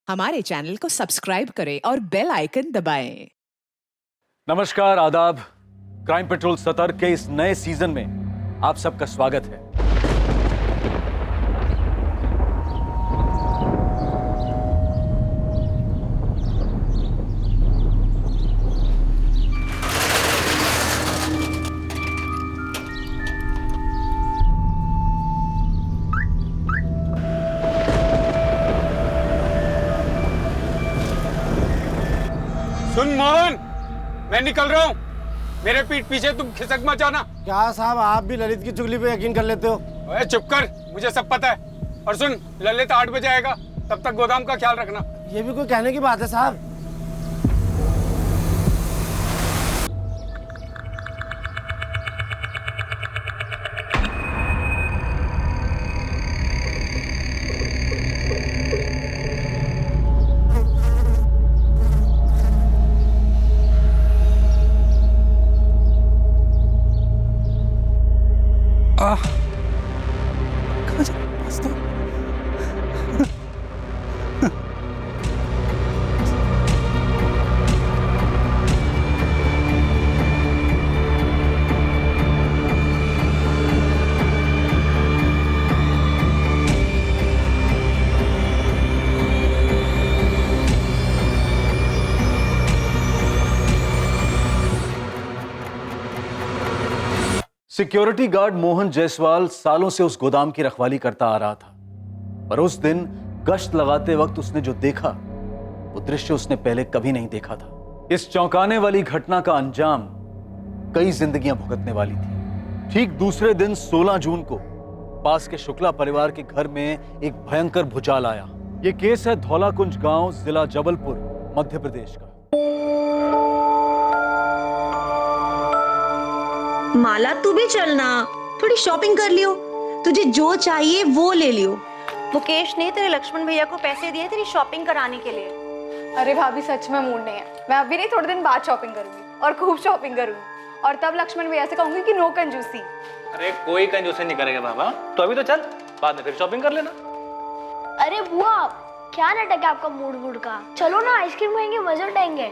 हमारे चैनल को सब्सक्राइब करें और बेल आइकन दबाएं। नमस्कार, आदाब। क्राइम पेट्रोल सतर्क के इस नए सीजन में आप सबका स्वागत है। सुन मोहन, मैं निकल रहा हूँ। मेरे पीठ पीछे तुम खिसक मत जाना। क्या साहब, आप भी ललित की चुगली पे यकीन कर लेते हो? ओए चुप कर, मुझे सब पता है। और सुन, ललित 8 बजे आएगा, तब तक गोदाम का ख्याल रखना। ये भी कोई कहने की बात है साहब? सिक्योरिटी गार्ड मोहन जायसवाल सालों से उस गोदाम की रखवाली करता आ रहा था, पर उस दिन गश्त लगाते वक्त उसने जो देखा वो दृश्य उसने पहले कभी नहीं देखा था। इस चौंकाने वाली घटना का अंजाम कई जिंदगियां भुगतने वाली थी। ठीक दूसरे दिन 16 जून को पास के शुक्ला परिवार के घर में एक भयंकर भूचाल आया। यह केस है धौलाकुंज गांव, जिला जबलपुर, मध्य प्रदेश का। माला, तू भी चलना, थोड़ी शॉपिंग कर लियो। तुझे जो चाहिए वो ले लियो। मुकेश ने तेरे लक्ष्मण भैया को पैसे दिए तेरी शॉपिंग कराने के लिए। अरे भाभी, सच में मूड नहीं है। मैं अभी नहीं, थोड़े दिन बाद शॉपिंग करूंगी और खूब शॉपिंग करूंगी, और तब लक्ष्मण भैया से कहूंगी कि नो कंजूसी। अरे कोई कंजूसी नहीं करेगा बाबा, तो अभी तो चल, बाद में फिर शॉपिंग कर लेना। अरे बुआ, क्या नाटक है आपका मूड का? चलो ना, आइसक्रीम खाएंगे, मजे उठाएंगे।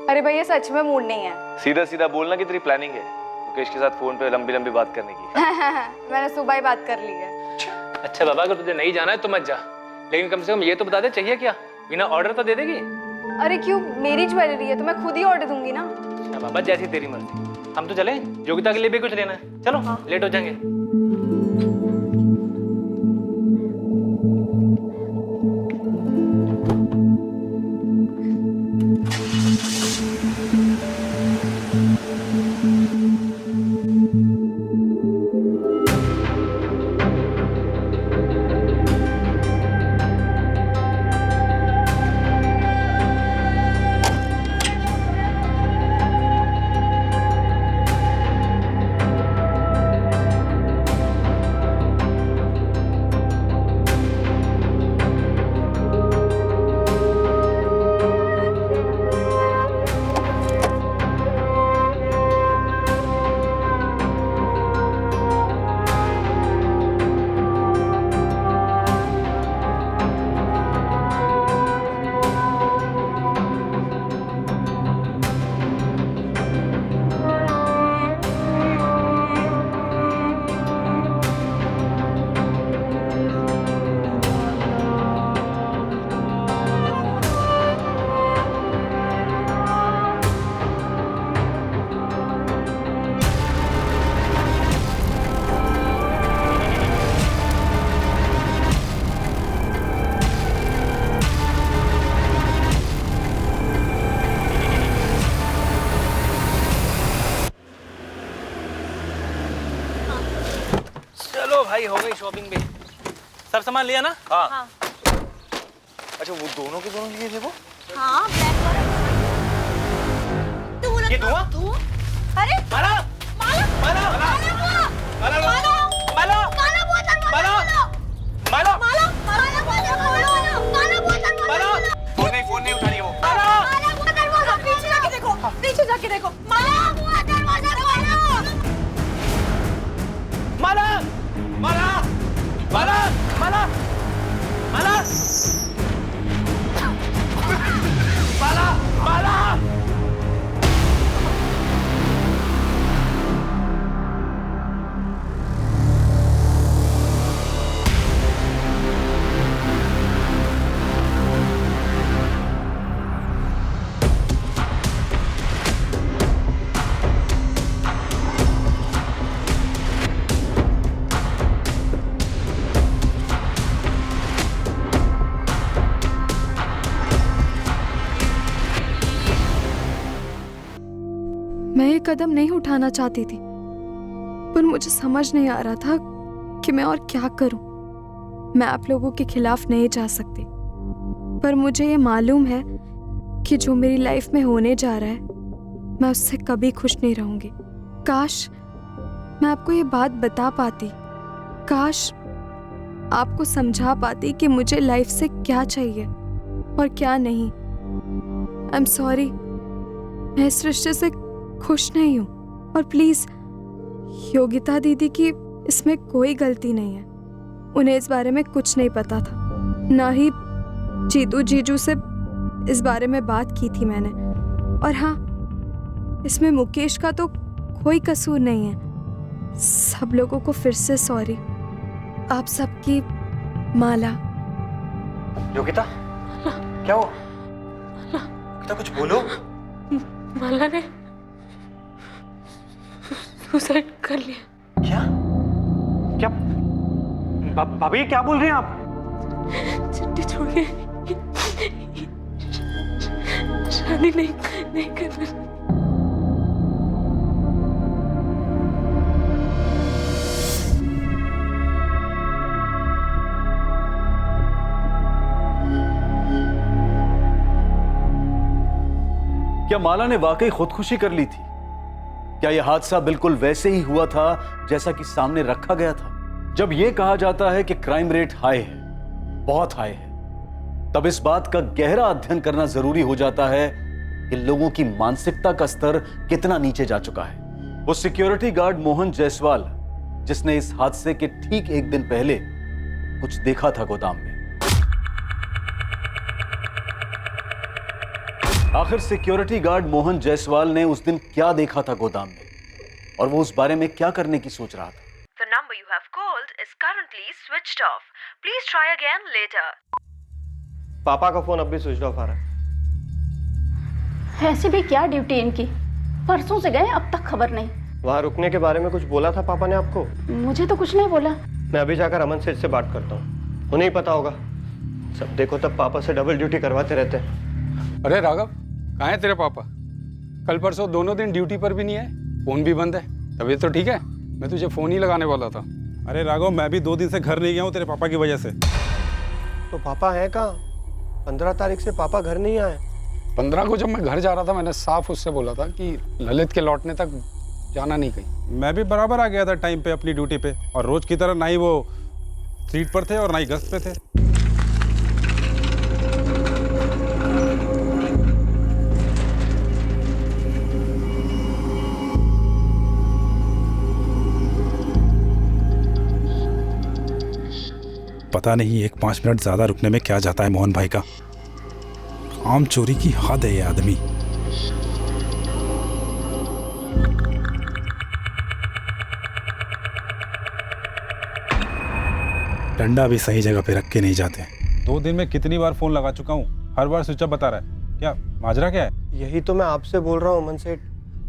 अरे भैया, सच में मूड नहीं है। सीधा सीधा बोलना कि तेरी प्लानिंग है मुकेश के साथ फोन पे लंबी लंबी बात करने की। मैंने सुबह ही बात कर ली है। अच्छा बाबा, अगर तुझे नहीं जाना है तो मत जा, लेकिन कम से कम ये तो बता दे चाहिए क्या, बिना ऑर्डर तो दे देगी। अरे क्यों, मेरी ज्वेलरी है तो मैं खुद ही ऑर्डर दूंगी ना। अच्छा बाबा, जैसी तेरी मर्जी। हम तो चले, योगिता के लिए भी कुछ लेना है। चलो हाँ। लेट हो जाएंगे। भाई हो गई शॉपिंग भी। सब सामान लिया ना? हाँ। अच्छा, वो दोनों के दोनों लिए थे वो? हाँ, ब्लैक वाला। ये धुआं? अरे माला! माला! माला! माला! माला! माला! माला वो दरवाजा खोलो! माला! माला! माला वो दरवाजा खोलो! माला वो दरवाजा खोलो! फोन नहीं उठा रही वो। माला वो दरवाजा, पीछे जाके देखो, पीछे जाके देखो। माला वो दरवाजा खोलो! माला! माला! माला! माला! माला! मैं ये कदम नहीं उठाना चाहती थी, पर मुझे समझ नहीं आ रहा था कि मैं और क्या करूं। मैं आप लोगों के खिलाफ नहीं जा सकती, पर मुझे ये मालूम है कि जो मेरी लाइफ में होने जा रहा है, मैं उससे कभी खुश नहीं रहूंगी। काश मैं आपको ये बात बता पाती, काश आपको समझा पाती कि मुझे लाइफ से क्या चाहिए और क्या नहीं। आई एम सॉरी, मैं इस रिश्ते से खुश नहीं हूँ, और प्लीज योगिता दीदी की इसमें कोई गलती नहीं है। उन्हें इस बारे में कुछ नहीं पता था, ना ही जीतू जीजू से इस बारे में बात की थी मैंने। और हाँ, इसमें मुकेश का तो कोई कसूर नहीं है। सब लोगों को फिर से सॉरी। आप सबकी माला। योगिता, क्या हुआ? योगिता, कुछ बोलो। माला ने सुसाइड कर लिया। क्या क्या भाभी, क्या बोल रहे हैं आप? चिट्ठी छोड़ के शादी नहीं करना। क्या माला ने वाकई खुदकुशी कर ली थी? क्या यह हादसा बिल्कुल वैसे ही हुआ था जैसा कि सामने रखा गया था? जब यह कहा जाता है कि क्राइम रेट हाई है, बहुत हाई है, तब इस बात का गहरा अध्ययन करना जरूरी हो जाता है कि लोगों की मानसिकता का स्तर कितना नीचे जा चुका है। वो सिक्योरिटी गार्ड मोहन जायसवाल, जिसने इस हादसे के ठीक एक दिन पहले कुछ देखा था गोदाम में। आखिर सिक्योरिटी गार्ड मोहन जायसवाल ने उस दिन क्या देखा था गोदाम में, और वो उस बारे में क्या करने की सोच रहा था? The number you have called is currently switched off. Please try again later. पापा का फोन अब भी स्विच ऑफ आ रहा है। ऐसी भी क्या ड्यूटी इनकी, परसों से गए अब तक खबर नहीं। वहाँ रुकने के बारे में कुछ बोला था पापा ने आपको? मुझे तो कुछ नहीं बोला। मैं अभी जाकर अमन सेठ से बात करता हूँ, उन्हें ही पता होगा। सब देखो तब पापा से डबल ड्यूटी करवाते रहते हैं। अरे राघव, कहाँ है तेरे पापा? कल परसों दोनों दिन ड्यूटी पर भी नहीं आए, फोन भी बंद है। तबीयत तो ठीक है? मैं तुझे फोन ही लगाने वाला था। अरे राघव, मैं भी 2 दिन से घर नहीं गया हूँ तेरे पापा की वजह से। तो पापा हैं कहाँ? 15 तारीख से पापा घर नहीं आए। 15 को जब मैं घर जा रहा था, मैंने साफ उससे बोला था कि ललित के लौटने तक जाना नहीं कहीं। मैं भी बराबर आ गया था टाइम पे अपनी ड्यूटी पे, और रोज की तरह ना ही वो सीट पर थे और ना ही गश्त पे थे। पता नहीं एक 5 मिनट ज्यादा रुकने में क्या जाता है मोहन भाई का। आम चोरी की हद है ये आदमी। डंडा भी सही जगह पे रख के नहीं जाते। 2 दिन में कितनी बार फोन लगा चुका हूँ, हर बार स्विच ऑफ बता रहा है। क्या माजरा क्या है? यही तो मैं आपसे बोल रहा हूँ अमन सेठ,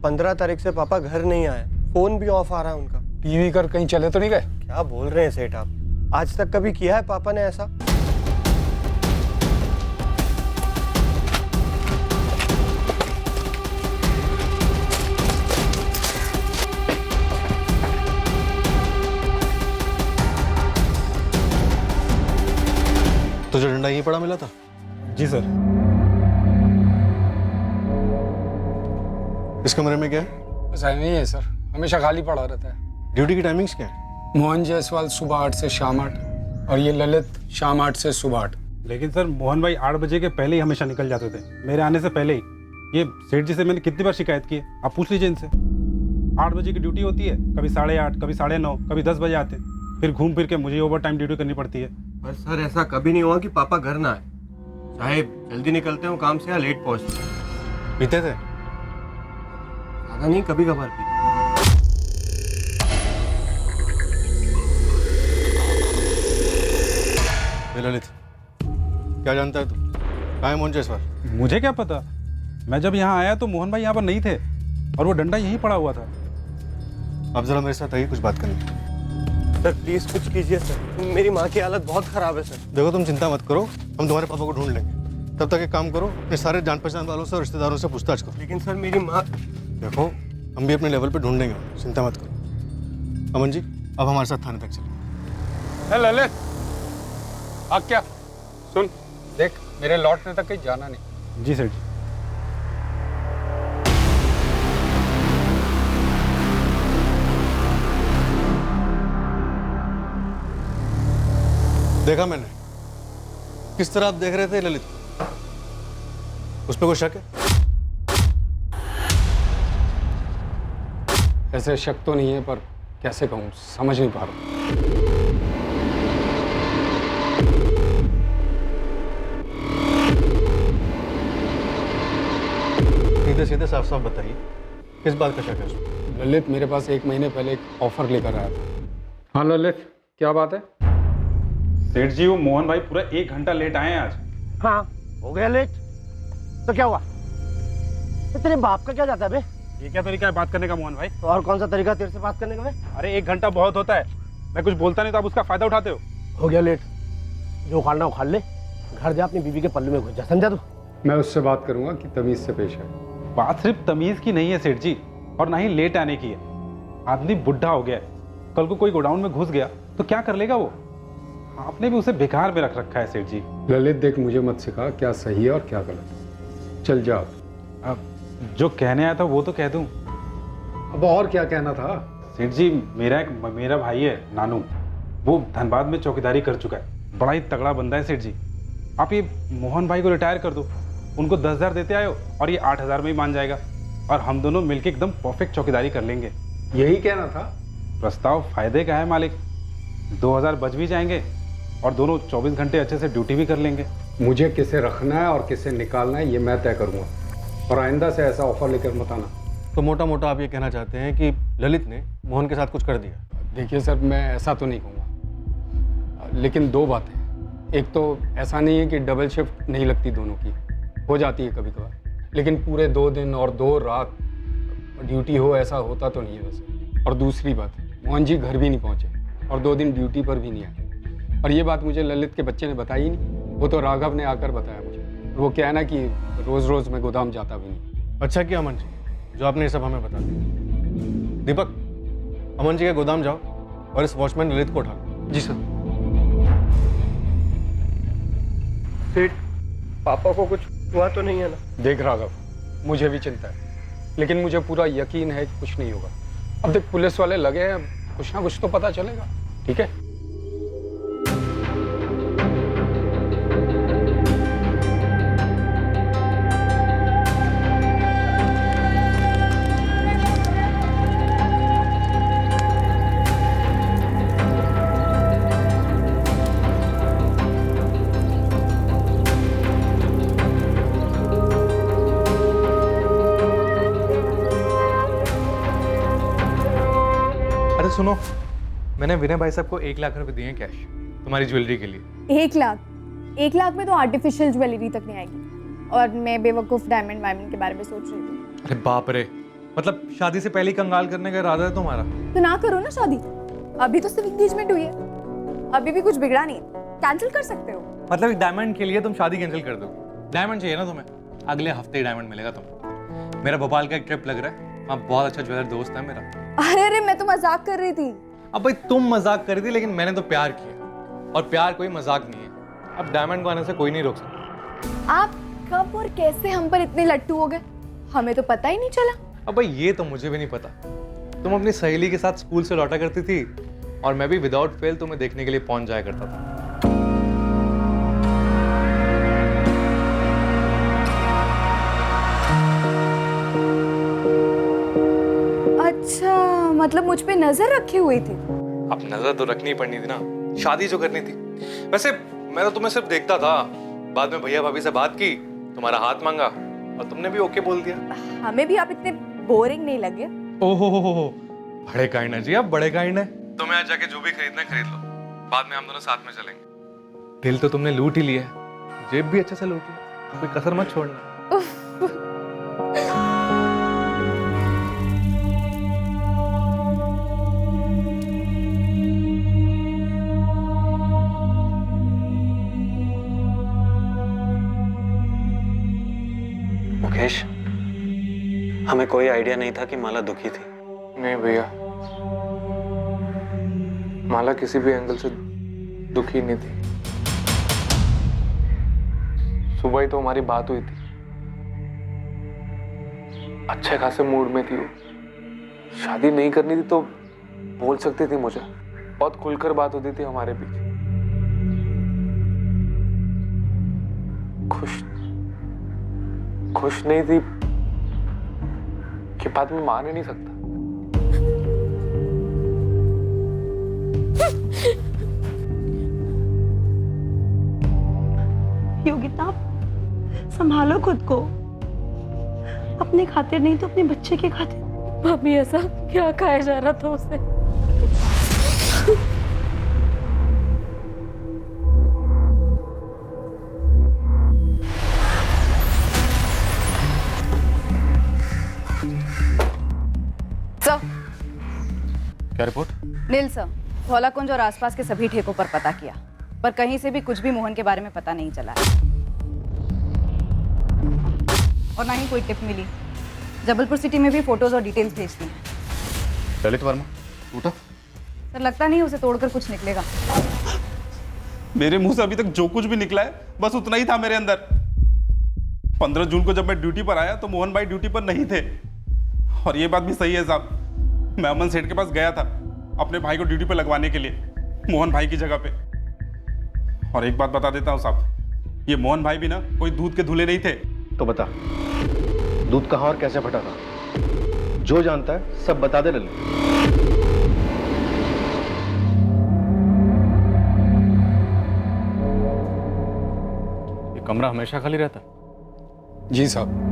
15 तारीख से पापा घर नहीं आए, फोन भी ऑफ आ रहा है उनका। टीवी कर कहीं चले तो नहीं गए? क्या बोल रहे हैं सेठ आप? आज तक कभी किया है पापा ने ऐसा? तुझे डंडा यहीं पड़ा मिला था? जी सर। इस कमरे में क्या है? बस नहीं है सर, हमेशा खाली पड़ा रहता है। ड्यूटी की टाइमिंग्स क्या है? मोहन जायसवाल सुबह 8 से शाम 8, और ये ललित शाम 8 से सुबह 8। लेकिन सर मोहन भाई 8 बजे के पहले ही हमेशा निकल जाते थे, मेरे आने से पहले ही। ये सेठ जी से मैंने कितनी बार शिकायत की है, आप पूछ लीजिए इनसे। 8 बजे की ड्यूटी होती है, कभी 8:30, कभी 9:30, कभी 10 बजे आते हैं, फिर घूम फिर के मुझे ओवर टाइम ड्यूटी करनी पड़ती है। पर सर ऐसा कभी नहीं हुआ कि पापा घर ना आए, चाहे जल्दी निकलते हो काम से या लेट पहुंचते हैं। पीते थे? ज्यादा नहीं, कभी कभार पीते। ललित, क्या जानता है तू? कहाँ है मोहन जायसवाल? मुझे क्या पता, मैं जब यहाँ आया तो मोहन भाई यहाँ पर नहीं थे, और वो डंडा यहीं पड़ा हुआ था। अब जरा मेरे साथ आइए, कुछ बात करनी है। सर प्लीज कुछ कीजिए सर, मेरी माँ की हालत बहुत खराब है सर। देखो तुम चिंता मत करो, हम तुम्हारे पापा को ढूंढ लेंगे। तब तक एक काम करो, ये सारे जान पहचान वालों से और रिश्तेदारों से पूछताछ करो। लेकिन सर मेरी माँ। देखो हम भी अपने लेवल पे ढूंढेंगे, चिंता मत करो। अमन जी, अब हमारे साथ थाने तक चलिए। ललित, आ क्या सुन, देख मेरे लौटने तक कहीं जाना नहीं। जी सेठ जी। देखा मैंने किस तरह आप देख रहे थे ललित को, उस पर कोई शक है? ऐसे शक तो नहीं है, पर कैसे कहूँ, समझ नहीं पा रहा। सीधे सीधे साफ साफ बताइए, किस बात का शक है उसमें? ललित मेरे पास 1 महीने पहले एक ऑफर लेकर आया था। हाँ ललित, क्या बात है? सेठ जी, वो मोहन भाई पूरा 1 घंटा लेट आए हैं आज। हाँ, हो गया लेट तो क्या हुआ? तो तेरे बाप का क्या जाता है बे? ये क्या तरीका है बात करने का मोहन भाई? तो और कौन सा तरीका तेरे से बात करने का बे? अरे 1 घंटा बहुत होता है, मैं कुछ बोलता नहीं तो आप उसका फायदा उठाते हो। हो गया लेट, जो उखाड़ना उखाड़ ले, घर जा अपनी बीवी के पल्लू में घुस जा, समझा तू? मैं उससे बात करूंगा कि तमीज से पेश है। बात सिर्फ तमीज की नहीं है सेठ जी, और ना ही लेट आने की है। आदमी बुढ़ा हो गया है, कल को कोई गोडाउन में घुस गया तो क्या कर लेगा वो? आपने भी उसे बेकार में रख रखा है सेठ जी। ललित देख, मुझे मत सिखा क्या सही है और क्या गलत। चल जा। अब जो कहने आया था वो तो कह दूं। अब और क्या कहना था? सेठ जी, मेरा भाई है नानू, वो धनबाद में चौकीदारी कर चुका है, बड़ा ही तगड़ा बंदा है सेठ जी। आप ये मोहन भाई को रिटायर कर दो, उनको 10,000 देते आयो और ये 8,000 में ही मान जाएगा, और हम दोनों मिलके एकदम परफेक्ट चौकीदारी कर लेंगे। यही कहना था? प्रस्ताव फायदे का है मालिक, 2,000 बच भी जाएंगे और दोनों 24 घंटे अच्छे से ड्यूटी भी कर लेंगे। मुझे किसे रखना है और किसे निकालना है ये मैं तय करूंगा, और आइंदा से ऐसा ऑफर लेकर मत आना। तो मोटा मोटा आप ये कहना चाहते हैं कि ललित ने मोहन के साथ कुछ कर दिया? देखिए सर, मैं ऐसा तो नहीं कहूँगा, लेकिन 2 बातें। एक तो ऐसा नहीं है कि डबल शिफ्ट नहीं लगती दोनों की, हो जाती है कभी कभार, लेकिन पूरे 2 दिन और 2 रात ड्यूटी हो ऐसा होता तो नहीं है वैसे। और दूसरी बात, मोहन जी घर भी नहीं पहुँचे और 2 दिन ड्यूटी पर भी नहीं आए। और ये बात मुझे ललित के बच्चे ने बताई ही नहीं, वो तो राघव ने आकर बताया मुझे। वो क्या है ना कि रोज़ रोज़ मैं गोदाम जाता भी नहीं। अच्छा किया अमन जी, जो आपने ये सब हमें बता दिया। दीपक, अमन जी के गोदाम जाओ और इस वॉचमैन ललित को उठा लो। जी सर। सेठ, पापा को कुछ हुआ तो नहीं है ना? देख राघव, मुझे भी चिंता है, लेकिन मुझे पूरा यकीन है कि कुछ नहीं होगा। अब देख, पुलिस वाले लगे हैं, कुछ ना कुछ तो पता चलेगा। ठीक है? सुनो, मैंने विनय भाई साहब को 1 लाख रुपए दिए हैं कैश, तुम्हारी ज्वेलरी के लिए। 1 लाख में तो आर्टिफिशियल ज्वेलरी तक नहीं आएगी, और मैं बेवकूफ डायमंड वायमंड के बारे में सोच रही थी। अरे बाप रे, मतलब शादी से पहले ही कंगाल करने का इरादा है तुम्हारा? तो ना करो ना शादी, अभी तो सिर्फ एंगेजमेंट हुई है, अभी भी कुछ बिगड़ा नहीं, कैंसिल कर सकते हो। मतलब एक डायमंड के लिए तुम शादी कैंसिल कर दोगे? डायमंड चाहिए ना तुम्हें? अगले हफ्ते ही डायमंड मिलेगा तुम्हें। मेरा भोपाल का एक ट्रिप लग रहा है, वहाँ बहुत अच्छा ज्वेलर दोस्त है मेरा। अरे मैं तो मजाक कर रही थी। अब भाई तुम मजाक कर रही थी, लेकिन मैंने तो प्यार किया, और प्यार कोई मजाक नहीं है। अब डायमंड को आने से कोई नहीं रोक सकता। आप कब और कैसे हम पर इतने लट्टू हो गए, हमें तो पता ही नहीं चला। अब भाई ये तो मुझे भी नहीं पता। तुम अपनी सहेली के साथ स्कूल से लौटा करती थी, और मैं भी विदाउट फेल तुम्हें देखने के लिए पहुंच जाया करता था। अच्छा, मतलब मुझ पे नजर रखी हुई थी? अब नजर तो रखनी पड़नी थी ना, शादी जो करनी थी। वैसे मैं तो तुम्हें सिर्फ देखता था, बाद में भैया भाभी से बात की, तुम्हारा हाथ मांगा और तुमने भी ओके बोल दिया। हमें भी आप इतने बोरिंग नहीं लगे। ओहो, बड़े काइंड है जी आप, बड़े काइंड है। तुम्हें आज जाके जो भी खरीदना है खरीद लो, बाद में हम दोनों साथ में चलेंगे। दिल तो तुमने लूट ही लिया है, जेब भी अच्छे से लूट लिया, कोई कसर मत छोड़ना। मुकेश, हमें कोई आइडिया नहीं था कि माला दुखी थी। नहीं भैया, माला किसी भी एंगल से दुखी नहीं थी। सुबह ही तो हमारी बात हुई थी, अच्छे खासे मूड में थी वो। शादी नहीं करनी थी तो बोल सकती थी मुझे, बहुत खुलकर बात होती थी हमारे बीच। खुश नहीं थी कि बात मैं मान ही नहीं सकता। योगिता, संभालो खुद को, अपने खातिर नहीं तो अपने बच्चे के खातिर। भाभी ऐसा क्या खाया जा रहा था उसे? सर, क्या रिपोर्ट? नील सर, धौलाकुंज और आसपास के सभी ठेकों पर पता किया, पर कहीं से भी कुछ भी मोहन के बारे में पता नहीं चला और ना ही कोई टिप मिली। जबलपुर सिटी में भी फोटोज और डिटेल्स भेज दी हैं। ललित वर्मा टूटा? सर, लगता नहीं उसे तोड़कर कुछ निकलेगा। मेरे मुंह से अभी तक जो कुछ भी निकला है बस उतना ही था मेरे अंदर। 15 जून को जब मैं ड्यूटी पर आया तो मोहन भाई ड्यूटी पर नहीं थे। और ये बात भी सही है साहब, मैं अमन सेठ के पास गया था अपने भाई को ड्यूटी पर लगवाने के लिए, मोहन भाई की जगह पे। और एक बात बता देता हूँ साहब, ये मोहन भाई भी ना कोई दूध के धुले नहीं थे। तो बता, दूध कहाँ और कैसे फटा था? जो जानता है सब बता दे ललित। ये कमरा हमेशा खाली रहता? जी साहब।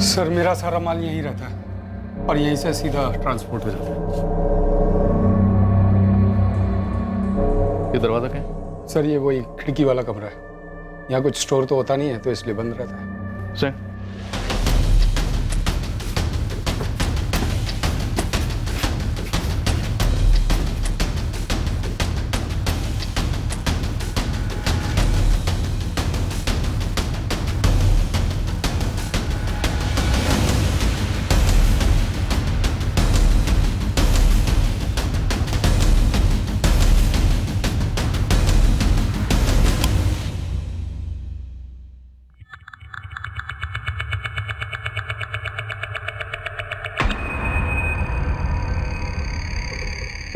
सर, मेरा सारा माल यहीं रहता है और यहीं से सीधा ट्रांसपोर्ट हो जाता है। ये दरवाजा क्या है? सर, ये वही खिड़की वाला कमरा है। यहाँ कुछ स्टोर तो होता नहीं है तो इसलिए बंद रहता है। सर,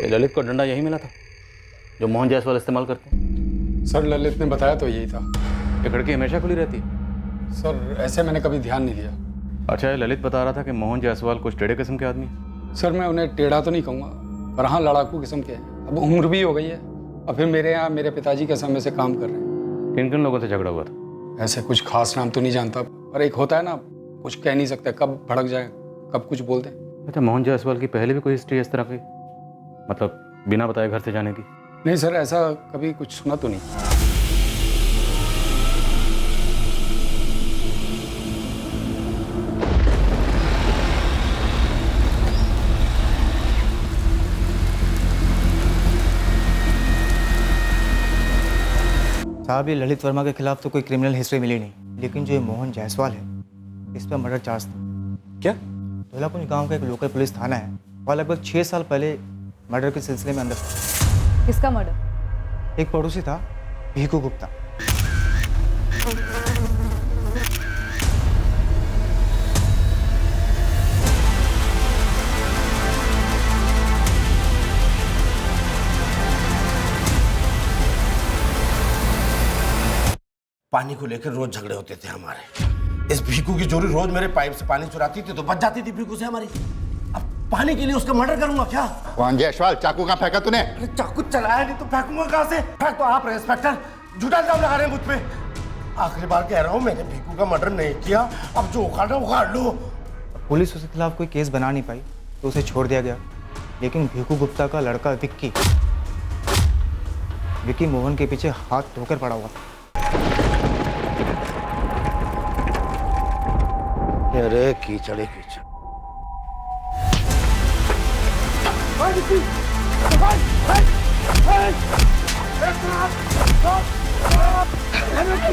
ललित को डंडा यही मिला था जो मोहन जायसवाल इस्तेमाल करते हैं? सर, ललित ने बताया तो यही था। ये खिड़की हमेशा खुली रहती है? सर, ऐसे मैंने कभी ध्यान नहीं दिया। अच्छा, ये ललित बता रहा था कि मोहन जायसवाल कुछ टेढ़े किस्म के आदमी है। सर, मैं उन्हें टेढ़ा तो नहीं कहूँगा, पर हाँ लड़ाकू किस्म के हैं। अब उम्र भी हो गई है और फिर मेरे यहाँ मेरे पिताजी के समय से काम कर रहे हैं। किन किन लोगों से झगड़ा हुआ था? ऐसे कुछ खास नाम तो नहीं जानता, पर एक होता है ना, कुछ कह नहीं सकते, कब भड़क जाए कब कुछ बोल दें। अच्छा, मोहन जायसवाल की पहले भी कोई हिस्ट्री इस तरह की, मतलब बिना बताए घर से जाने की? नहीं सर, ऐसा कभी कुछ सुना तो नहीं। साहब, ये ललित वर्मा के खिलाफ तो कोई क्रिमिनल हिस्ट्री मिली नहीं, लेकिन जो ये मोहन जायसवाल है इस पर मर्डर चार्ज था। क्या? धौलाकुंज गांव का एक लोकल पुलिस थाना है और लगभग 6 साल पहले मर्डर के सिलसिले में अंदर था। किसका मर्डर? एक पड़ोसी था, भीखू गुप्ता। पानी को लेकर रोज झगड़े होते थे हमारे। इस भीखू की जोड़ी रोज मेरे पाइप से पानी चुराती थी तो बच जाती थी भीखू से हमारी। अब पानी के लिए उसका मर्डर करूंगा क्या? मोहन जायसवाल, चाकू कहाँ फेंका तूने? चाकू चलाया नहीं तो फेंकूंगा कहाँ से? फेंक तो आप इंस्पेक्टर, झूठा इल्जाम लगा रहे हैं मुझ पे। आखिरी बार कह रहा हूँ, मैंने भीखू का मर्डर नहीं किया। अब जो उखाड़ना उखाड़ लो। पुलिस उसके खिलाफ कोई केस बना नहीं पाई तो उसे छोड़ दिया गया, लेकिन भीखू गुप्ता का लड़का विक्की मोहन के पीछे हाथ धोकर पड़ा हुआ था। अरे कीचड़ कीचड़।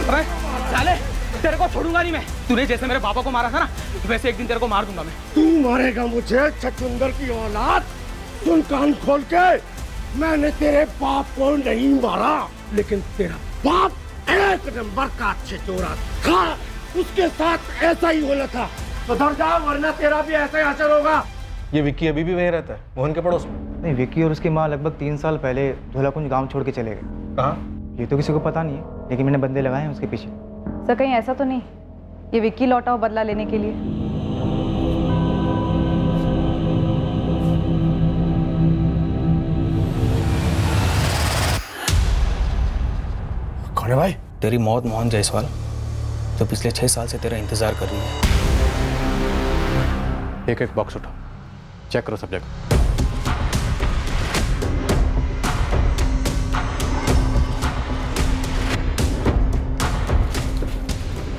अबे साले, तेरे को छोड़ूंगा नहीं मैं। तूने जैसे मेरे पापा को मारा था ना, वैसे एक दिन तेरे को मार दूंगा मैं। तू मारेगा मुझे, छछूंदर की औलाद। सुन कान खोल के, मैंने तेरे बाप को नहीं मारा, लेकिन तेरा बाप एक नंबर का अच्छे चोरा था। उसके साथ ऐसा ही होना था। सुधर जा, वरना तेरा भी ऐसा ही असर होगा। ये विक्की अभी भी वहीं रहता है, मोहन के पड़ोस में? नहीं, विक्की और उसकी माँ लगभग 3 साल पहले धोलाकुंज गांव छोड़ के चले गए। कहाँ? ये तो किसी को पता नहीं है, लेकिन मैंने बंदे लगाए हैं उसके पीछे। सर कहीं ऐसा तो नहीं ये विक्की लौटा हो बदला लेने के लिए? कौन है भाई? तेरी मौत मोहन जायसवाल, जो पिछले 6 साल से तेरा इंतजार कर रही है। एक एक बॉक्स उठा, चेक करो सब जगह।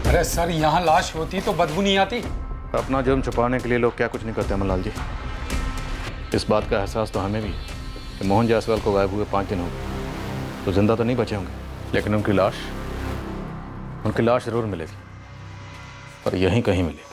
अरे सर, यहाँ लाश होती तो बदबू नहीं आती? अपना जुर्म छुपाने के लिए लोग क्या कुछ नहीं करते अमरलाल जी। इस बात का एहसास तो हमें भी है कि मोहन जायसवाल को गायब हुए 5 दिन हो गए, तो जिंदा तो नहीं बचे होंगे, लेकिन उनकी लाश जरूर मिलेगी, पर यहीं कहीं मिलेगी।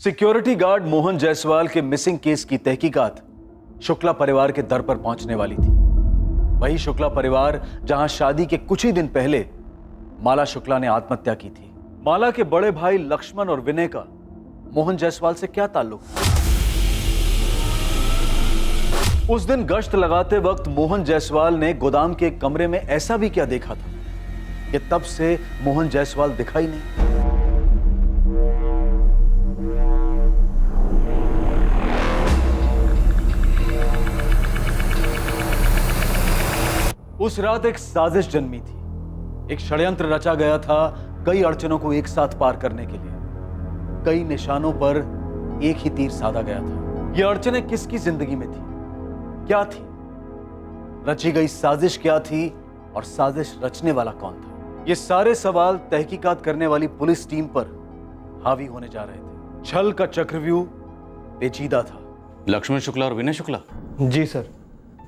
सिक्योरिटी गार्ड मोहन जायसवाल के मिसिंग केस की तहकीकात शुक्ला परिवार के दर पर पहुंचने वाली थी। वही शुक्ला परिवार जहां शादी के कुछ ही दिन पहले माला शुक्ला ने आत्महत्या की थी। माला के बड़े भाई लक्ष्मण और विनय का मोहन जायसवाल से क्या ताल्लुक? उस दिन गश्त लगाते वक्त मोहन जायसवाल ने गोदाम के एक कमरे में ऐसा भी क्या देखा था कि तब से मोहन जायसवाल दिखाई नहीं। उस रात एक साजिश जन्मी थी। एक षड्यंत्र रचा गया था कई अड़चनों को एक साथ पार करने के लिए। कई निशानों पर एक ही तीर साधा गया था। ये अड़चनें किसकी जिंदगी में थी, क्या थी, रची गई साजिश क्या थी और साजिश रचने वाला कौन था? ये सारे सवाल तहकीकात करने वाली पुलिस टीम पर हावी होने जा रहे थे। छल का चक्रव्यूह पेचीदा था। लक्ष्मण शुक्ला और विनय शुक्ला? जी सर,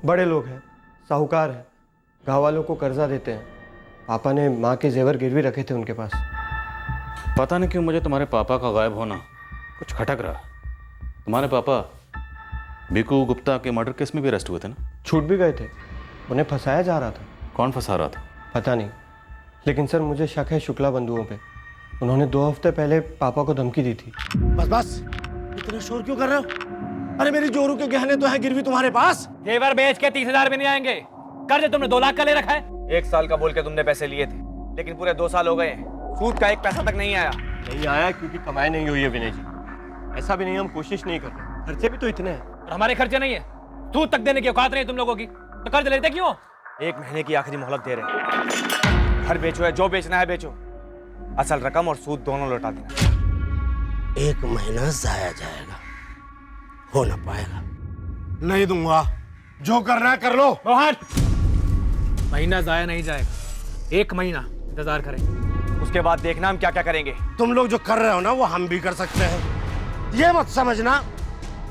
बड़े लोग हैं, साहूकार हैं, गाँव वालों को कर्जा देते हैं। पापा ने माँ के जेवर गिरवी रखे थे उनके पास। पता नहीं क्यों मुझे तुम्हारे पापा का गायब होना कुछ खटक रहा। तुम्हारे पापा भिकू गुप्ता के मर्डर केस में भी अरेस्ट हुए थे ना? छूट भी गए थे, उन्हें फंसाया जा रहा था। कौन फंसा रहा था? पता नहीं, लेकिन सर मुझे शक है शुक्ला बंधुओं पे। उन्होंने 2 हफ्ते पहले पापा को धमकी दी थी। बस बस, इतना शोर क्यों कर रहे हो? अरे मेरी जोरू के गहने तो है गिरवी तुम्हारे पास। जेवर बेच के 30,000 में नहीं आएंगे। कर्ज तुमने 2 लाख का ले रखा है। 1 साल का बोल के तुमने पैसे लिए थे, लेकिन पूरे 2 साल हो गए हैं, सूद का 1 पैसा तक नहीं आया। नहीं आया क्योंकि कमाई नहीं हुई है विनय जी। ऐसा भी नहीं, हम कोशिश नहीं कर रहे, खर्चे भी तो इतने हैं। और हमारे खर्चे नहीं है, सूद तक देने की औकात नहीं तुम लोगों की, तो कर्ज लेते क्यों? 1 महीने की आखिरी मोहलत दे रहे हैं। घर बेचो है, जो बेचना है बेचो, असल रकम और सूद दोनों लौटा देना। 1 महीना जाया जाएगा, हो ना पाएगा। नहीं दूंगा, जो करना है कर लो। मोहन, महीना जाया नहीं जाएगा, 1 महीना इंतजार करें, उसके बाद देखना हम क्या क्या करेंगे। तुम लोग जो कर रहे हो ना वो हम भी कर सकते हैं। ये मत समझना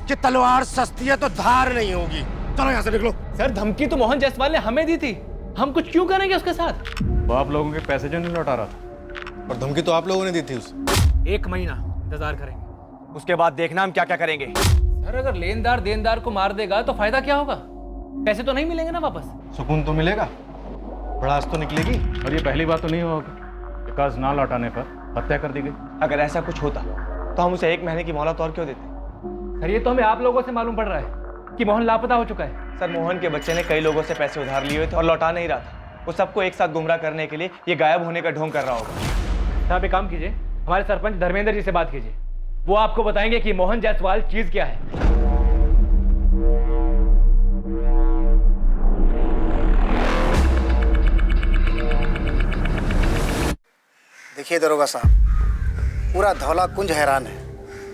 कि तलवार सस्ती है तो धार नहीं होगी। चलो यहाँ से निकलो। सर धमकी तो मोहन जायसवाल ने हमें दी थी, हम कुछ क्यों करेंगे उसके साथ? वो आप लोगों के पैसे जो नहीं लौटा रहा था, और धमकी तो आप लोगों ने दी थी उसे। 1 महीना इंतजार करेंगे, उसके बाद देखना हम क्या क्या करेंगे। सर अगर लेनदार देनदार को मार देगा तो फायदा क्या होगा? पैसे तो नहीं मिलेंगे ना वापस? सुकून तो मिलेगा, भड़ास तो निकलेगी। और ये पहली बात तो नहीं होगी कि कर्ज ना लौटाने पर हत्या कर दी गई। अगर ऐसा कुछ होता तो हम उसे 1 महीने की मोहलत और क्यों देते? सर ये तो हमें आप लोगों से मालूम पड़ रहा है कि मोहन लापता हो चुका है। सर मोहन के बच्चे ने कई लोगों से पैसे उधार लिए हुए थे और लौटा नहीं रहा था। वो सबको एक साथ गुमराह करने के लिए ये गायब होने का ढोंग कर रहा होगा। आप एक काम कीजिए, हमारे सरपंच धर्मेंद्र जी से बात कीजिए, वो आपको बताएंगे कि मोहन जायसवाल चीज क्या है। देखिए दरोगा साहब, पूरा धौला कुंज हैरान है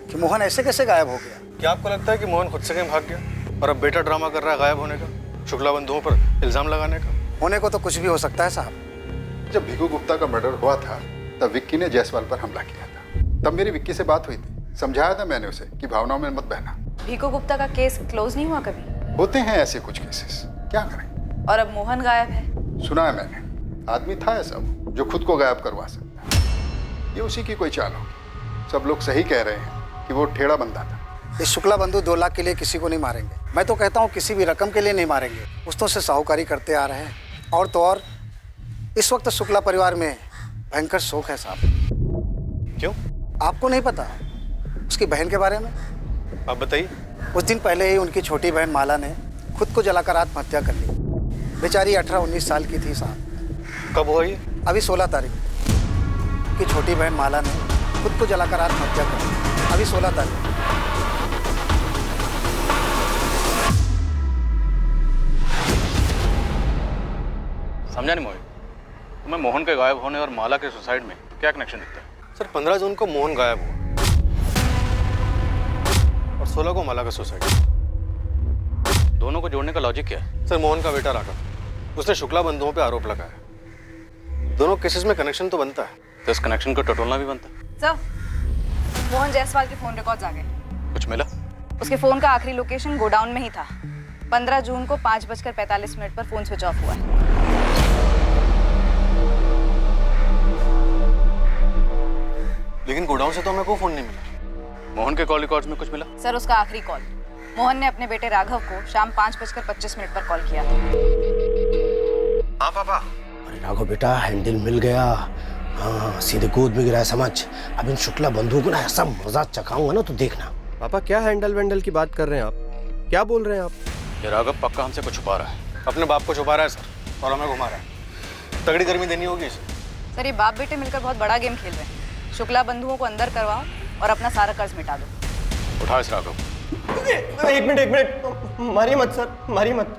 कि मोहन ऐसे कैसे गायब हो गया। क्या आपको लगता है कि मोहन खुद से कहीं भाग गया और अब बेटा ड्रामा कर रहा है गायब होने का, शुक्ला बंधुओं पर इल्जाम लगाने का? होने को तो कुछ भी हो सकता है साहब। जब भिखू गुप्ता का मर्डर हुआ था तब विक्की ने जायसवाल पर हमला किया था। तब मेरी विक्की से बात हुई थी, समझाया था मैंने उसे कि भावनाओं में मत बहना। भिखू गुप्ता का केस क्लोज नहीं हुआ कभी? होते हैं ऐसे कुछ केसेस, क्या करें। और अब मोहन गायब है। सुना है मैंने, आदमी था ऐसा जो खुद को गायब करवा सकता है। ये उसी की कोई चाल होगी। सब लोग सही कह रहे हैं कि वो ठेड़ा बंदा था। इस शुक्ला बंधु 2 लाख के लिए किसी को नहीं मारेंगे। मैं तो कहता हूँ किसी भी रकम के लिए नहीं मारेंगे। पुश्तों से साहूकारी करते आ रहे हैं, और तो और इस वक्त शुक्ला परिवार में भयंकर शोक है साहब। क्यों? आपको नहीं पता उसकी बहन के बारे में? आप बताइए। कुछ दिन पहले ही उनकी छोटी बहन माला ने खुद को जलाकर आत्महत्या कर ली। बेचारी 18-19 साल की थी साहब। कब हुआ ये? अभी 16 तारीख की छोटी बहन माला ने खुद को जलाकर आत्महत्या कर ली। अभी 16 तारीख। समझा नहीं मोहित, तुम्हें मोहन के गायब होने और माला के सुसाइड में क्या कनेक्शन दिखता है? सर 15 जून को मोहन गायब हुआ और 16 को माला का सुसाइड। दोनों को जोड़ने का लॉजिक क्या है? सर मोहन का बेटा राघव, उसने शुक्ला बंधुओं पे आरोप लगाया। दोनों केसेस में कनेक्शन तो बनता है, तो इस कनेक्शन को टटोलना भी बनता है। सर मोहन जायसवाल के फोन रिकॉर्ड्स आ गए। कुछ मिला? उसके फोन का आखिरी लोकेशन गोडाउन में ही था। 15 जून को 5:45 पर फोन स्विच ऑफ हुआ है। लेकिन गोडाउन से तो हमें कोई फोन नहीं मिला। मोहन के कॉल रिकॉर्ड्स में कुछ मिला? सर उसका आखिरी कॉल मोहन ने अपने बेटे राघव को शाम 5:25 पर कॉल किया। हाँ पापा। अरे राघव बेटा, हैंडल मिल गया। हाँ, सीधे गोद में गिरा है समझ। अब इन शुक्ला बंधुओं को ना ऐसा मजा चखाऊंगा ना तो देखना। पापा क्या हैंडल वैंडल की बात कर रहे हैं आप? क्या बोल रहे हैं आप? ये राघव पक्का हमसे कुछ छुपा रहा है। अपने बाप को छुपा रहा है सर, और हमें घुमा रहा है। तगड़ी गर्मी देनी होगी इसे। सर ये बाप बेटे मिलकर बहुत बड़ा गेम खेल रहे हैं। शुक्ला बंधुओं को अंदर करवाओ और अपना सारा कर्ज मिटा दो। उठा इस राघव। एक मिनट, मारिए मत सर, मारिए मत।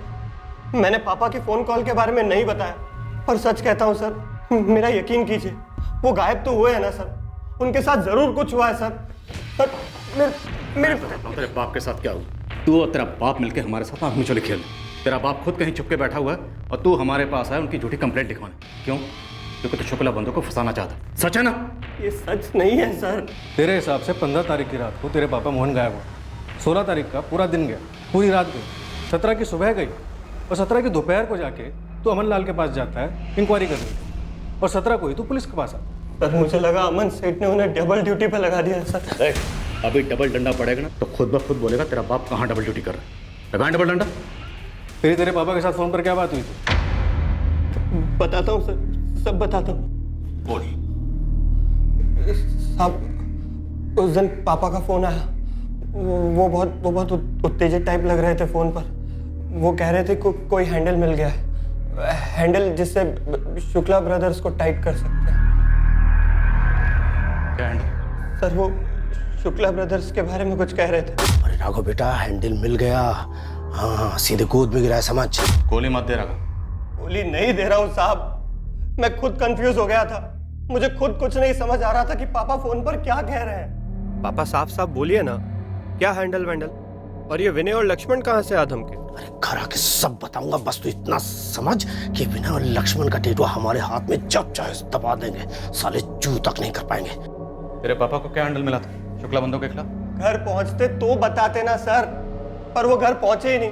मैंने पापा के फोन कॉल के बारे में नहीं बताया, पर सच कहता हूँ सर, मेरा यकीन कीजिए, वो गायब तो हुए हैं ना सर, उनके साथ जरूर कुछ हुआ है सर। मेरे तेरे बाप के साथ क्या हुआ? तू और तेरा बाप मिलके हमारे साथ आँख मिचौली खेल। तेरा बाप खुद कहीं छुप के बैठा हुआ है और तू हमारे पास आया उनकी झूठी कंप्लेंट लिखवाने। क्यों? क्योंकि तू शुक्ला बंधु को फंसाना चाहता। सच है ना? ये सच नहीं है सर। तेरे हिसाब से 15 तारीख की रात को तेरे पापा मोहन गायब हुआ, 16 तारीख का पूरा दिन गया, पूरी रात गई, 17 की सुबह गई, और 17 की दोपहर को जाके तू अमन लाल के पास जाता है इंक्वायरी करने, और 17 को ही तू पुलिस के पास आता। सर मुझे लगा अमन सेठ ने उन्हें डबल ड्यूटी पे लगा दिया सर। अभी डबल डंडा पड़ेगा ना तो खुद ब खुद बोलेगा तेरा बाप कहाँ डबल ड्यूटी कर रहा है। लगाएं डबल डंडा। तेरे पापा के साथ फोन पर क्या बात हुई थी? बताता हूँ सर, सब बताता हूँ। बोल। साहब उस दिन पापा का फोन आया, वो बहुत उत्तेजित टाइप लग रहे थे फोन पर। वो कह रहे थे कोई हैंडल मिल गया है, हैंडल जिससे शुक्ला ब्रदर्स को टाइट कर सकते हैं। क्या हैंडल? सर वो शुक्ला ब्रदर्स के बारे में कुछ कह रहे थे। अरे राघव बेटा, हैंडल मिल गया। हाँ, सीधे गोद में गिरा है समझ। गोली मत दे राघव। गोली नहीं दे रहा हूँ साहब, मैं खुद कंफ्यूज हो गया था। मुझे खुद कुछ नहीं समझ आ रहा था कि पापा फोन पर क्या कह रहे हैं। पापा साफ साफ बोलिए ना, क्या हैंडल वैंडल? और ये विनय और लक्ष्मण कहाँ से आधम के? अरे घर आके सब बताऊंगा, बस तू इतना समझ कि विनय और लक्ष्मण का टेटुआ हमारे हाथ में जब चाहे दबा देंगे, साले चू तक नहीं कर पाएंगे। तेरे पापा को क्या हैंडल मिला था शुक्ला बंधु के खिलाफ? घर पहुंचते तो बताते ना सर, पर वो घर पहुंचे ही नहीं।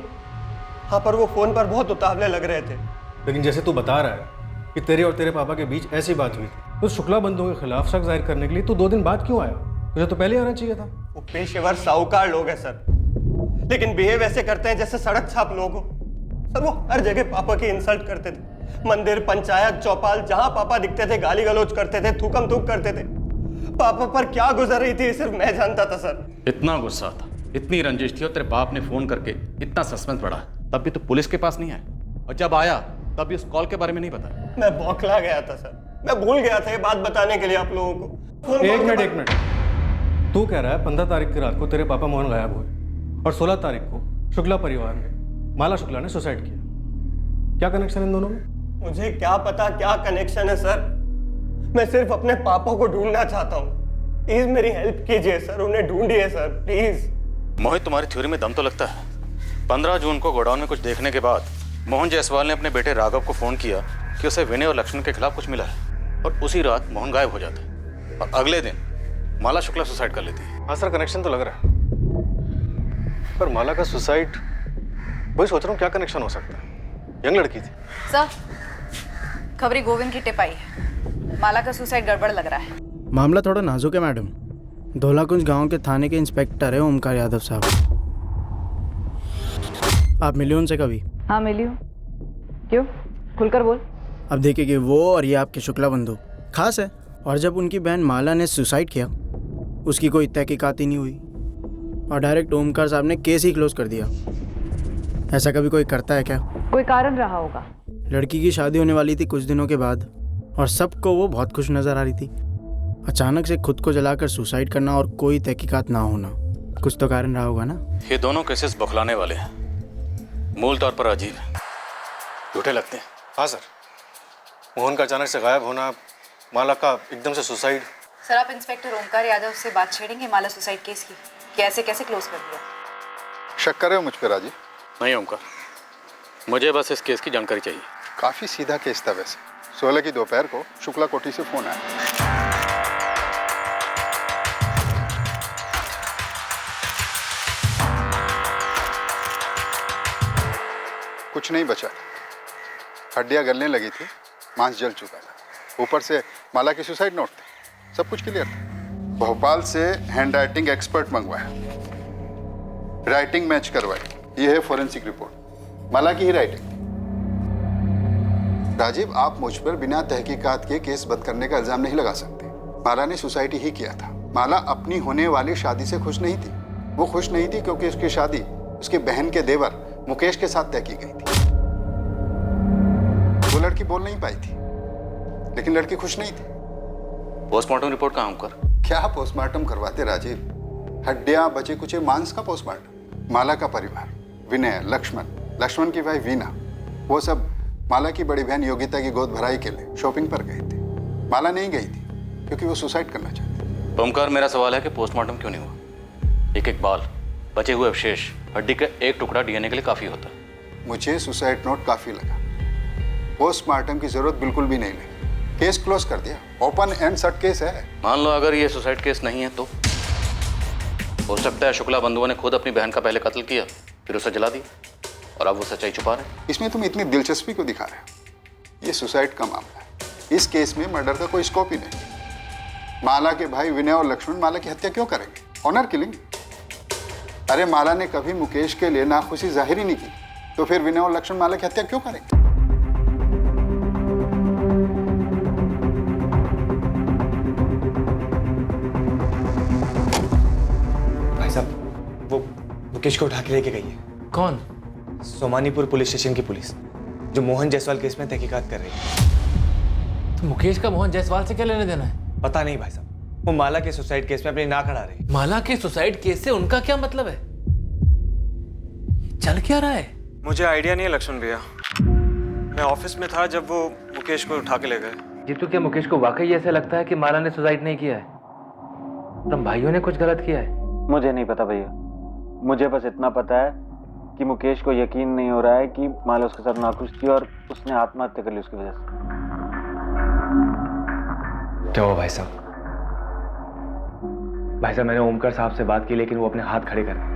हाँ, पर वो फोन पर बहुत उतावले लग रहे थे। लेकिन जैसे तू बता रहा है कि तेरे और तेरे पापा के बीच ऐसी बात हुई थी, तो शुक्ला बंधुओं के खिलाफ शक जाहिर करने के लिए तू 2 दिन बाद क्यों आया? तुझे तो पहले आना चाहिए था। वो पेशेवर साहूकार लोग हैं सर, लेकिन बिहेव ऐसे करते हैं जैसे सड़क छाप लोग हो। सर वो हर जगह पापा की इंसल्ट करते थे। मंदिर, पंचायत, चौपाल, जहां पापा दिखते थे गाली गलौज करते थे, थूकम थूक करते थे। पापा पर क्या गुजर रही थी सिर्फ मैं जानता था सर। इतना गुस्सा था, इतनी रंजिश थी और तेरे बाप ने फोन करके इतना सस्पेंस बढ़ा, तब भी तो पुलिस के पास नहीं आया, और जब आया तब भी उस कॉल के बारे में नहीं बताया। मैं बौखला गया था सर, मैं भूल गया था ये बात बताने के लिए आप लोगों को। एक मिनट, तू कह रहा है 15 तारीख की रात को तेरे पापा मोहन गायब हुए और 16 तारीख को शुक्ला परिवार में माला शुक्ला ने सुसाइड किया। क्या कनेक्शन इन दोनों में? मुझे क्या पता क्या कनेक्शन है सर, मैं सिर्फ अपने पापा को ढूंढना चाहता हूँ। प्लीज मेरी हेल्प कीजिए सर, उन्हें ढूंढिए सर प्लीज। मोहित, तुम्हारी थ्योरी में दम तो लगता है। 15 जून को गोडाउन में कुछ देखने के बाद मोहन जायसवाल ने अपने बेटे राघव को फोन किया कि उसे विनय और लक्ष्मण के खिलाफ कुछ मिला है, और उसी रात मोहन गायब हो जाता है और अगले दिन माला शुक्ला सुसाइड कर लेती है। हाँ सर, कनेक्शन तो लग रहा है, पर माला का सुसाइड, वही सोच रहा हूँ क्या कनेक्शन हो सकता है। यंग लड़की थी सर। खबरी गोविंद की टिप आई है, माला का सुसाइड गड़बड़ लग रहा है। मामला थोड़ा नाजुक है मैडम। धौलाकुंज गांव के थाने के इंस्पेक्टर है ओमकार यादव साहब। आप मिले उनसे कभी? हाँ मिली हूँ। क्यों? खुलकर बोल। अब देखिए कि वो और ये आपके शुक्ला बंधु खास है, और जब उनकी बहन माला ने सुसाइड किया उसकी कोई तहकीकात ही नहीं हुई और डायरेक्ट ओमकार साहब ने केस ही क्लोज कर दिया। ऐसा कभी कोई करता है क्या? कोई कारण रहा होगा। लड़की की शादी होने वाली थी कुछ दिनों के बाद और सबको वो बहुत खुश नज़र आ रही थी। अचानक से खुद को जलाकर सुसाइड करना और कोई तहकीकात ना होना, कुछ तो कारण रहा होगा ना। ये दोनों केसेस बौखलाने वाले हैं, मूल तौर पर अजीब है, झूठे लगते हैं। हाँ सर, मोहन का अचानक से गायब होना, माला का एकदम से सुसाइड। सर आप इंस्पेक्टर ओमकार यादव से बात छेड़ेंगे माला सुसाइड केस की कि ऐसे कैसे क्लोज कर दिया? शक कर रहे हो मुझ पर राजीव? नहीं ओमकार, मुझे बस इस केस की जानकारी चाहिए। काफी सीधा केस था वैसे। 16 की दोपहर को शुक्ला कोठी से फोन आया। कुछ नहीं बचा, हड्डियां गलने लगी थी, मांस जल चुका था, ऊपर से माला की सुसाइड नोट थे, सब कुछ क्लियर था। भोपाल से हैंड राइटिंग एक्सपर्ट मंगवाया, राइटिंग मैच करवाई, ये है फॉरेंसिक रिपोर्ट, माला की ही राइटिंग। राजीव, आप मुझ पर बिना तहकीकात के केस बंद करने का इल्जाम नहीं लगा सकते। माला ने सुसाइड ही किया था। माला अपनी होने वाली शादी से खुश नहीं थी। वो खुश नहीं थी क्योंकि उसकी शादी उसकी बहन के देवर मुकेश के साथ तय की गई थी। वो लड़की बोल नहीं पाई थी, लेकिन लड़की खुश नहीं थी। पोस्टमार्टम रिपोर्ट कहाँ कर? क्या पोस्टमार्टम करवाते राजीव? हड्डियां, बचे कुचे मांस का पोस्टमार्टम। माला का परिवार, विनय, लक्ष्मण की भाई वीना, वो सब माला की बड़ी बहन योगिता की गोद भराई के लिए शॉपिंग पर गए थे। माला नहीं गई थी क्योंकि वो सुसाइड करना चाहती। ओमकार, मेरा सवाल है कि पोस्टमार्टम क्यों नहीं हुआ? एक एक बाल, बचे हुए अवशेष, हड्डी का एक टुकड़ा डीएनए के लिए काफी होता है। मुझे सुसाइड नोट काफी लगा, पोस्टमार्टम की जरूरत बिल्कुल भी नहीं लगी। केस क्लोज कर दिया, ओपन एंड शट केस है। मान लो अगर ये सुसाइड केस नहीं है तो हो सकता है शुक्ला बंधुओं ने खुद अपनी बहन का पहले कत्ल किया, फिर उसे जला दिया और अब वो सच्चाई छुपा रहे हैं। इसमें तुम इतनी दिलचस्पी को दिखा रहे हो? ये सुसाइड का मामला है, इस केस में मर्डर का कोई स्कोप ही नहीं। माला के भाई विनय और लक्ष्मण माला की हत्या क्यों करेंगे? Honour killing. अरे माला ने कभी मुकेश के लिए नाखुशी जाहिर ही नहीं की, तो फिर विनय और लक्ष्मण माला की हत्या क्यों करेंगे? भाई साहब, वो मुकेश को उठा के लेके गई है। कौन? सोमानीपुर पुलिस स्टेशन की पुलिस, जो मोहन जायसवाल केस में तहकीकात कर रही है। तो मुकेश का मोहन जायसवाल से क्या लेने देना है? पता नहीं भाई साहब, वो माला के सुसाइड केस में अपनी नाक अड़ा रही है। माला के सुसाइड केस से उनका क्या मतलब है? चल क्या रहा है? मुझे आइडिया नहीं है लक्ष्मण भैया, मैं ऑफिस में था जब वो मुकेश को उठा के ले गए। जीतू, क्या मुकेश को वाकई ऐसा लगता है कि माला ने सुसाइड नहीं किया है? तुम भाइयों ने कुछ गलत किया है? मुझे नहीं पता भैया, मुझे बस इतना पता है कि मुकेश को यकीन नहीं हो रहा है कि माला उसके साथ नाखुश थी और उसने आत्महत्या कर ली उसकी वजह से। क्या हुआ भाई साहब? भाई साहब, मैंने ओमकार साहब से बात की, लेकिन वो अपने हाथ खड़े कर रहे।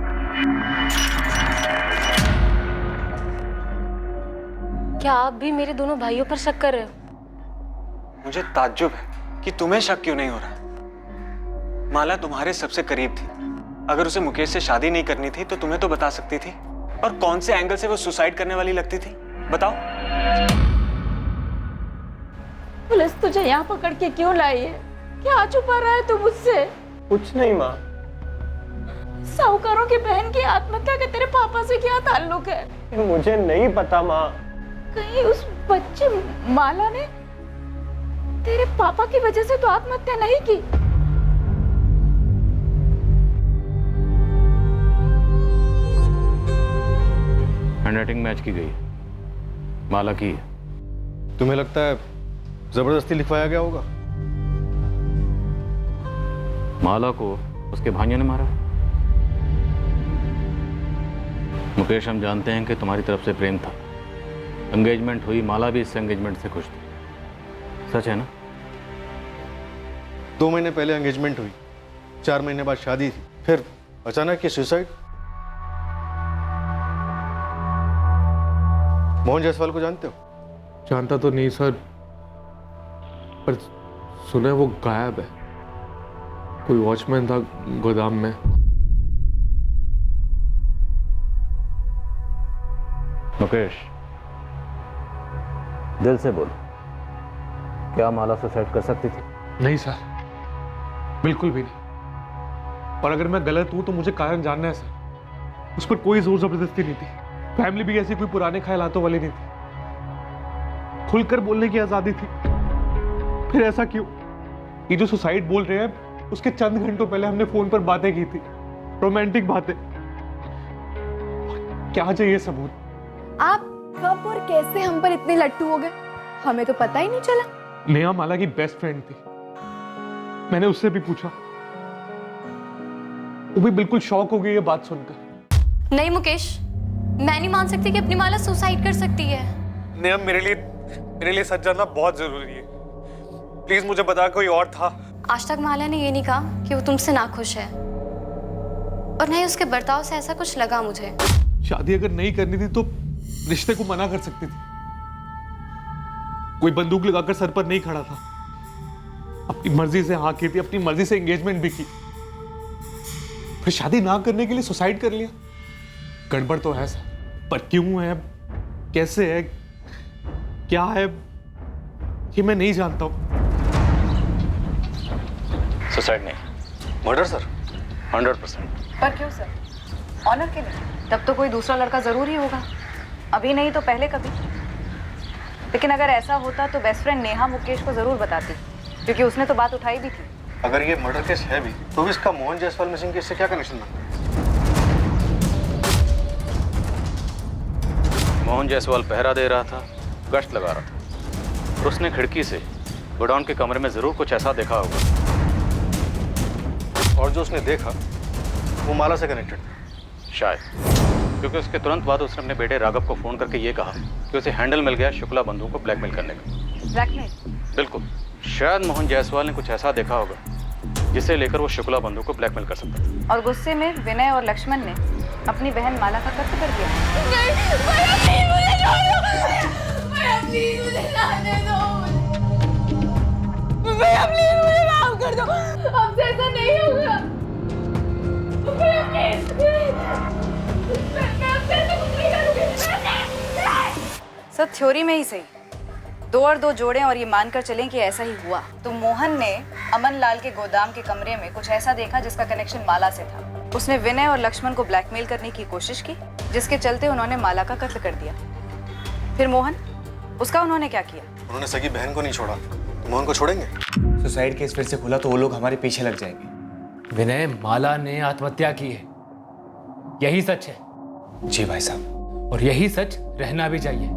क्या आप भी मेरे दोनों भाइयों पर शक कर रहे हो? मुझे ताज्जुब है कि तुम्हें शक क्यों नहीं हो रहा है। माला तुम्हारे सबसे करीब थी, अगर उसे मुकेश से शादी नहीं करनी थी तो तुम्हें तो बता सकती थी। और कौन से एंगल से वो सुसाइड करने वाली लगती थी, बताओ। पुलिस तुझे यहाँ पकड़ के क्यों लाई है? क्या छुपा रहा है तू मुझसे? कुछ नहीं माँ। साहूकारों की बहन की आत्महत्या का तेरे पापा से क्या ताल्लुक है? मुझे नहीं पता माँ। कहीं उस बच्चे माला ने तेरे पापा की वजह से तो आत्महत्या नहीं की? हैंडराइटिंग मैच की गई, माला की है। तुम्हें लगता है जबरदस्ती लिखवाया गया होगा? माला को उसके भांजे ने मारा। मुकेश, हम जानते हैं कि तुम्हारी तरफ से प्रेम था, एंगेजमेंट हुई, माला भी इस एंगेजमेंट से खुश थी, सच है ना? 2 महीने पहले एंगेजमेंट हुई, 4 महीने बाद शादी थी, फिर अचानक ये सुसाइड। मोहन जायसवाल को जानते हो? जानता तो नहीं सर, पर सुना है वो गायब है। कोई वॉचमैन था गोदाम में। मुकेश, दिल से बोलो, क्या माला सुसाइड कर सकती थी? नहीं सर, बिल्कुल भी नहीं। और अगर मैं गलत हूं तो मुझे कारण जानना है सर। उस पर कोई जोर जबरदस्ती नहीं थी, फैमिली भी ऐसी कोई पुराने ख्यालातों वाली नहीं थी, खुलकर बोलने की आजादी थी। फिर ऐसा क्यों? ये जो सुसाइड बोल रहे हैं, उसके चंद घंटों पहले हमने फोन पर बातें की थी, रोमांटिक बातें। क्या चाहिए सबूत? आप कब और कैसे हम पर इतने लट्टू हो गए, हमें तो पता ही नहीं चला। नेहा माला की बेस्ट फ्रेंड थी, मैंने उससे भी पूछा, वो भी बिल्कुल शॉक हो गई ये बात सुनकर। नहीं मुकेश, मैं नहीं मान सकती कि अपनी माला सुसाइड कर सकती है। नेहा, मेरे लिए सच जानना बहुत जरूरी है। प्लीज मुझे बता, कोई और था? आज तक माला ने ये नहीं कहा कि वो तुमसे नाखुश है, और नहीं उसके बर्ताव से ऐसा कुछ लगा मुझे। शादी अगर नहीं करनी थी तो रिश्ते को मना कर सकती थी। कोई बंदूक लगाकर सर पर नहीं खड़ा था, अपनी मर्जी से हाँ की थी, अपनी मर्जी से एंगेजमेंट भी की, फिर शादी ना करने के लिए सुसाइड कर लिया। गड़बड़ तो है सर, पर क्यों है, कैसे है, क्या है, ये मैं नहीं जानता हूं। सुसाइड नहीं, मर्डर सर, 100%। पर क्यों सर? ऑनर के लिए? तब तो कोई दूसरा लड़का जरूर ही होगा, अभी नहीं तो पहले कभी। लेकिन अगर ऐसा होता तो बेस्ट फ्रेंड नेहा मुकेश को जरूर बताती, क्योंकि उसने तो बात उठाई भी थी। अगर ये मर्डर केस है भी, तो भी इसका मोहन जायसवाल मिसिंग केस से क्या कनेक्शन बनता है? मोहन जायसवाल पहरा दे रहा था, गश्त लगा रहा था, और उसने खिड़की से गोडाउन के कमरे में जरूर कुछ ऐसा देखा होगा। और जो उसने देखा वो माला से कनेक्टेड था शायद, क्योंकि उसके तुरंत बाद उसने अपने बेटे राघव को फोन करके ये कहा कि उसे हैंडल मिल गया शुक्ला बंधु को ब्लैकमेल करने का। ब्लैकमेल? बिल्कुल, शायद मोहन जायसवाल ने कुछ ऐसा देखा होगा जिसे लेकर वो शुक्ला बंधु को ब्लैकमेल कर सकता था। और गुस्से में विनय और लक्ष्मण ने अपनी बहन माला का कत्ल कर दिया। मुझे माफ कर दो, हमसे ऐसा नहीं होगा। सर थ्योरी में ही सही, 2 और 2 जोड़ें और ये मानकर चलें कि ऐसा ही हुआ, तो मोहन ने अमन लाल के गोदाम के कमरे में कुछ ऐसा देखा जिसका कनेक्शन माला से था। उसने विनय और लक्ष्मण को ब्लैकमेल करने की कोशिश की, जिसके चलते उन्होंने माला का कत्ल कर दिया। फिर मोहन, उसका उन्होंने क्या किया? उन्होंने सगी बहन को नहीं छोड़ा, तो मोहन को छोड़ेंगे? सुसाइड केस फिर से खुला तो वो लोग हमारे पीछे लग जाएंगे। विनय, माला ने आत्महत्या की है, यही सच है। जी भाई साहब, और यही सच रहना भी चाहिए।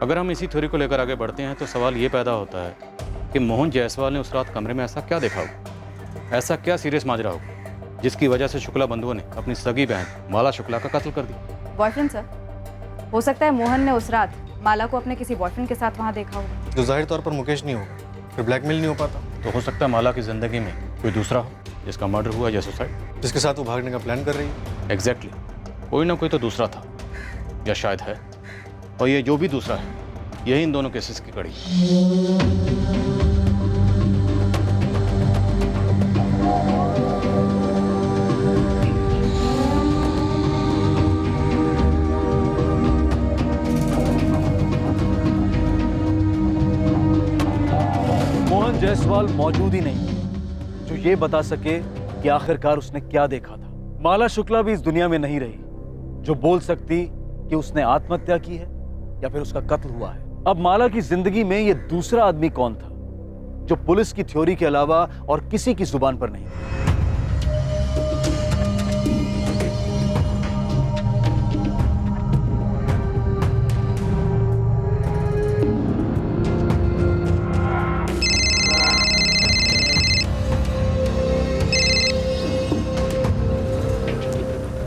अगर हम इसी थ्योरी को लेकर आगे बढ़ते हैं तो सवाल ये पैदा होता है कि मोहन जायसवाल ने उस रात कमरे में ऐसा क्या देखा होगा, ऐसा क्या सीरियस माजरा होगा जिसकी वजह से शुक्ला बंधुओं ने अपनी सगी बहन माला शुक्ला का कत्ल कर दिया। बॉयफ्रेंड सर, हो सकता है मोहन ने उस रात माला को अपने किसी बॉयफ्रेंड के साथ वहाँ देखा होगा। जो जाहिर तौर पर मुकेश नहीं होगा, फिर ब्लैकमेल नहीं हो पाता। तो हो सकता है माला की जिंदगी में कोई दूसरा हो जिसका मर्डर हुआ या सुसाइड, जिसके साथ वो भागने का प्लान कर रही है। एग्जैक्टली, कोई ना कोई तो दूसरा था या शायद है, और ये जो भी दूसरा है यही इन दोनों केसेस की कड़ी है। जायसवाल मौजूद ही नहीं जो ये बता सके कि आखिरकार उसने क्या देखा था। माला शुक्ला भी इस दुनिया में नहीं रही जो बोल सकती कि उसने आत्महत्या की है या फिर उसका कत्ल हुआ है। अब माला की जिंदगी में ये दूसरा आदमी कौन था जो पुलिस की थ्योरी के अलावा और किसी की जुबान पर नहीं था।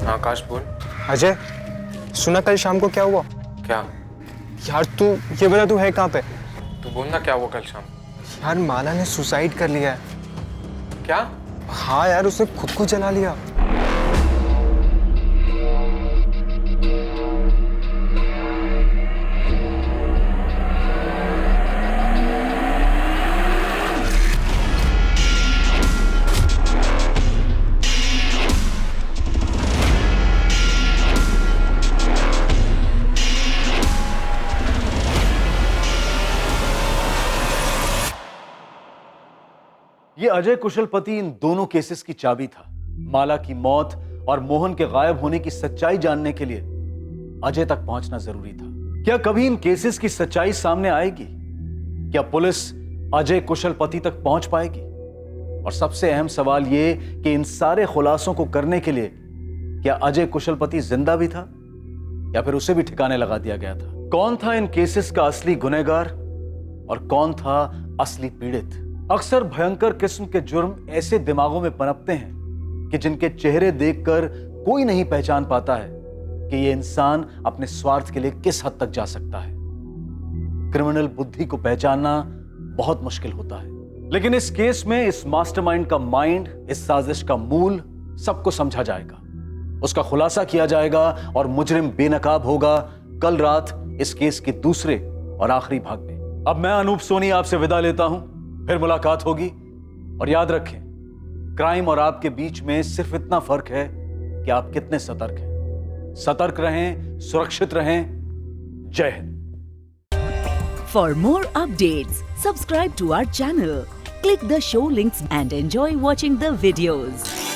आकाश बोल। अजय, सुना कल शाम को क्या हुआ? क्या? यार तू ये बता, तू है कहाँ पे? तू बोल ना क्या हुआ कल शाम। यार माला ने सुसाइड कर लिया है। क्या? हाँ यार, उसने खुद को जला लिया। ये अजय कुशलपति इन दोनों केसेस की चाबी था। माला की मौत और मोहन के गायब होने की सच्चाई जानने के लिए अजय तक पहुंचना जरूरी था। क्या कभी इन केसेस की सच्चाई सामने आएगी? क्या पुलिस अजय कुशलपति तक पहुंच पाएगी? और सबसे अहम सवाल ये कि इन सारे खुलासों को करने के लिए क्या अजय कुशलपति जिंदा भी था या फिर उसे भी ठिकाने लगा दिया गया था? कौन था इन केसेस का असली गुनहगार और कौन था असली पीड़ित? अक्सर भयंकर किस्म के जुर्म ऐसे दिमागों में पनपते हैं कि जिनके चेहरे देखकर कोई नहीं पहचान पाता है कि ये इंसान अपने स्वार्थ के लिए किस हद तक जा सकता है। क्रिमिनल बुद्धि को पहचानना बहुत मुश्किल होता है, लेकिन इस केस में इस मास्टरमाइंड का माइंड, इस साजिश का मूल सबको समझा जाएगा, उसका खुलासा किया जाएगा और मुजरिम बेनकाब होगा कल रात इस केस के दूसरे और आखिरी भाग में। अब मैं अनूप सोनी आपसे विदा लेता हूं, फिर मुलाकात होगी। और याद रखें, क्राइम और आपके बीच में सिर्फ इतना फर्क है कि आप कितने सतर्क हैं। सतर्क रहें, सुरक्षित रहें। जय हिंद। For more updates, subscribe to our channel, click the show links and enjoy watching the videos.